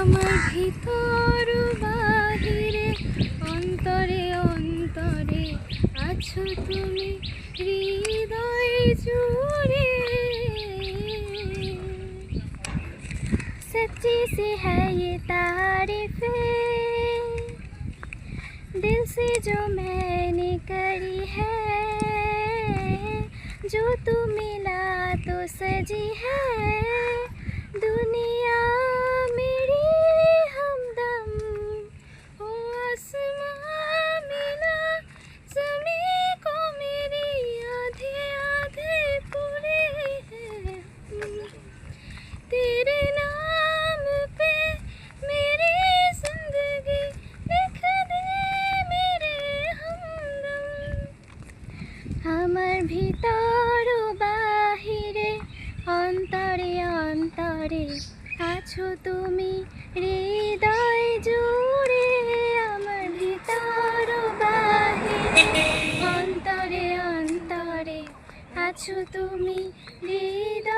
আমার ভিতর বাহিরে অন্তরে অন্তরে আছো তুমি হৃদয় জুড়ে। सच्ची सी है ये तारीफें दिल से जो मैंने करी है, जो तू मिला तो सजी है दुनिया मेरी हमदम। ओ आसमां मिला ज़मीं को मेरी आधे आधे पूरे हैं तेरे नाम पे मेरी जिंदगी लिख दे मेरे हमदम। আমার ভিতর বাহিরে অন্তরে অন্তরে আছো তুমি হৃদয় জুড়ে। আমার ভিতর বাহিরে অন্তরে অন্তরে আছো তুমি হৃদয়